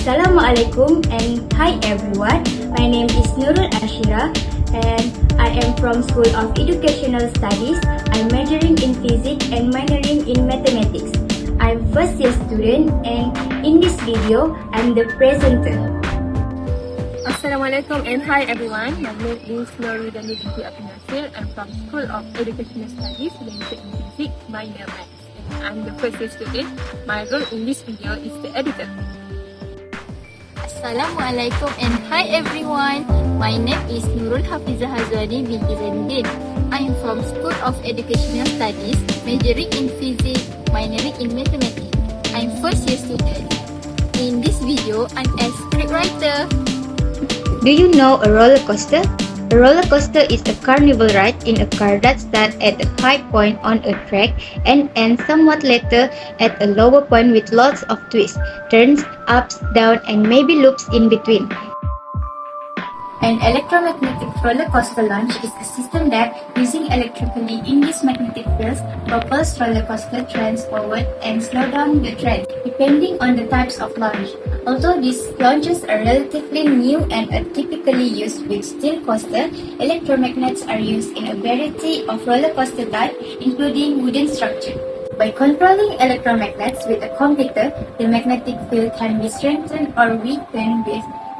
Assalamualaikum and hi everyone. My name is Nurul Asyirah and I am from School of Educational Studies. I'm majoring in Physics and minoring in Mathematics. I'm first year student and in this video, I'm the presenter. Assalamualaikum and hi everyone. My name is Nurul and Binti Abdul Nasir. I'm from School of Educational Studies, majoring in Physics, minor Maths. I'm the first year student. My role in this video is the editor. Assalamualaikum and hi everyone. My name is Nurul Hafizah Binti Zainudin. I am from School of Educational Studies, majoring in Physics, minoring in Mathematics. I'm first year student. In this video, I'm a scriptwriter. Do you know a roller coaster? A roller coaster is a carnival ride in a car that starts at a high point on a track and ends somewhat later at a lower point with lots of twists, turns, ups, downs, and maybe loops in between. An electromagnetic roller coaster launch is a system that, using electrically induced magnetic fields, propels roller coaster trains forward and slow down the train, depending on the types of launch. Although these launches are relatively new and are typically used with steel coaster, electromagnets are used in a variety of roller coaster types, including wooden structure. By controlling electromagnets with a computer, the magnetic field can be strengthened or weakened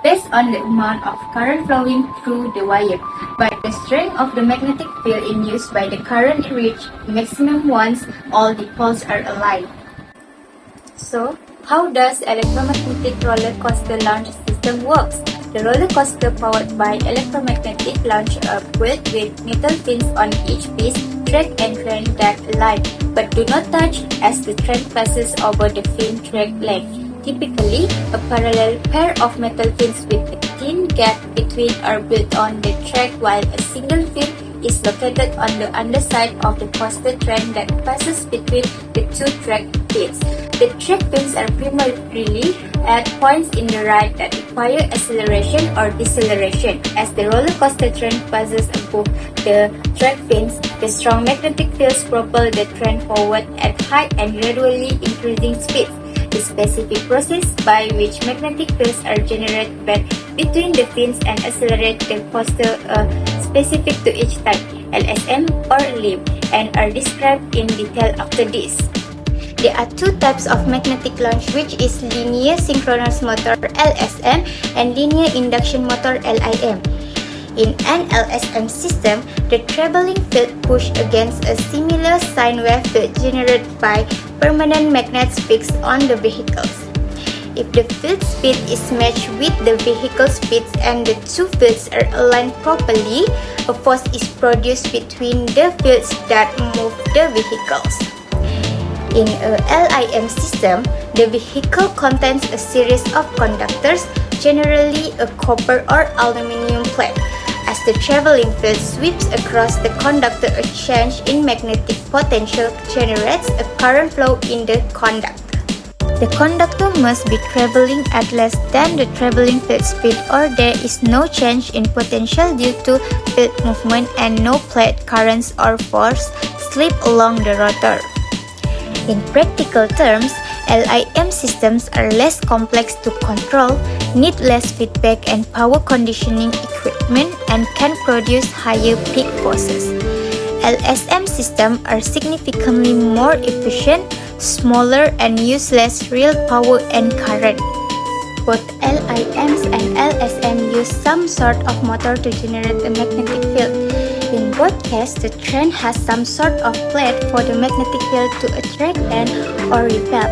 based on the amount of current flowing through the wire. But the strength of the magnetic field induced by the current reaches maximum once all the poles are aligned. So, how does electromagnetic roller coaster launch system works? The roller coaster powered by electromagnetic launch are built with metal fins on each piece, track and train that align, but do not touch as the train passes over the fin track length. Typically, a parallel pair of metal fins with a thin gap between are built on the track, while a single fin is located on the underside of the coaster train that passes between the two track fins. The track fins are primarily at points in the ride that require acceleration or deceleration. As the roller coaster train passes above the track fins, the strong magnetic fields propel the train forward at high and gradually increasing speeds. The specific process by which magnetic fields are generated between the fins and accelerate the coaster are specific to each type, LSM or limb, and are described in detail after this. There are two types of magnetic launch, which is linear synchronous motor LSM and linear induction motor LIM. In an LSM system, the traveling field pushes against a similar sine wave field generated by permanent magnets fixed on the vehicles. If the field speed is matched with the vehicle speeds and the two fields are aligned properly, a force is produced between the fields that move the vehicles. In a LIM system, the vehicle contains a series of conductors, generally a copper or aluminum plate. As the traveling field sweeps across the conductor, a change in magnetic potential generates a current flow in the conductor. The conductor must be traveling at less than the traveling field speed, or there is no change in potential due to field movement and no plate currents or force slip along the rotor. In practical terms, LIM systems are less complex to control, need less feedback and power conditioning equipment, and can produce higher peak forces. LSM systems are significantly more efficient, smaller, and use less real power and current. Both LIMs and LSM use some sort of motor to generate a magnetic field. In both cases, the train has some sort of plate for the magnetic field to attract and or repel.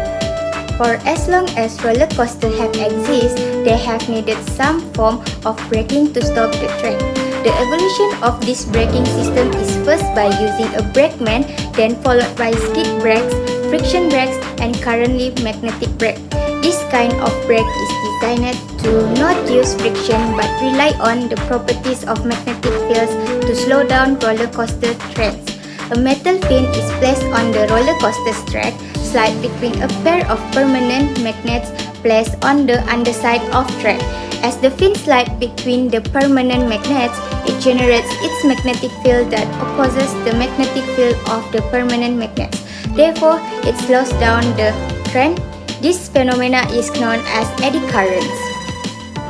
For as long as roller coasters have existed, they have needed some form of braking to stop the train. The evolution of this braking system is first by using a brakeman, then followed by skid brakes, friction brakes, and currently magnetic brake. This kind of brake is designed to not use friction but rely on the properties of magnetic fields to slow down roller coaster trains. A metal fin is placed on the roller coaster's track, slide between a pair of permanent magnets placed on the underside of track. As the fin slides between the permanent magnets, it generates its magnetic field that opposes the magnetic field of the permanent magnets. Therefore, it slows down the train This phenomena is known as eddy currents.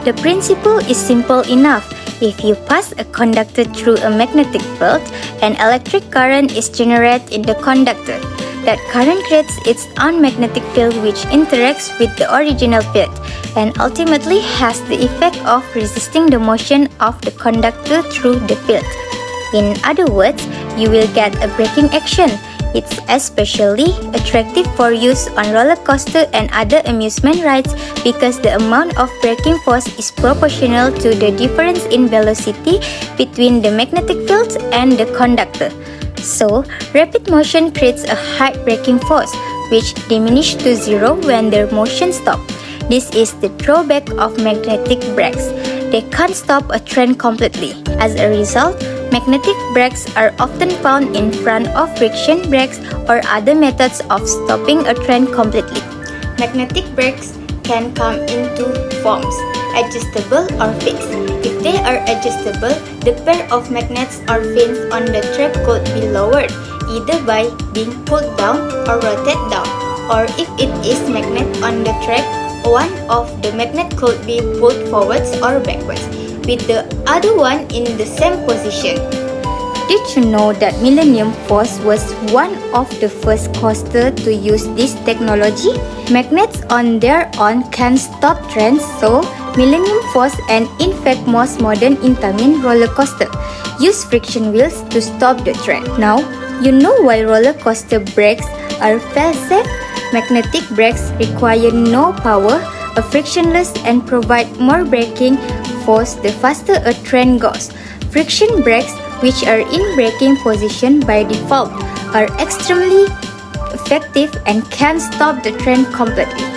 The principle is simple enough. If you pass a conductor through a magnetic field, an electric current is generated in the conductor. That current creates its own magnetic field which interacts with the original field and ultimately has the effect of resisting the motion of the conductor through the field. In other words, you will get a braking action. It's especially attractive for use on roller coaster and other amusement rides because the amount of braking force is proportional to the difference in velocity between the magnetic field and the conductor. So, rapid motion creates a high braking force, which diminishes to zero when the motion stops. This is the drawback of magnetic brakes. They can't stop a train completely. As a result, magnetic brakes are often found in front of friction brakes or other methods of stopping a train completely. Magnetic brakes can come in two forms, adjustable or fixed. If they are adjustable, the pair of magnets or fins on the track could be lowered, either by being pulled down or rotated down, or if it is magnet on the track, one of the magnet could be pulled forwards or backwards, with the other one in the same position. Did you know that Millennium Force was one of the first coasters to use this technology? Magnets on their own can stop trains, so Millennium Force and in fact most modern incoming roller coaster use friction wheels to stop the train. Now, you know why roller coaster brakes are fail-safe? Magnetic brakes require no power, are frictionless and provide more braking force the faster a train goes. Friction brakes, which are in braking position by default, are extremely effective and can stop the train completely.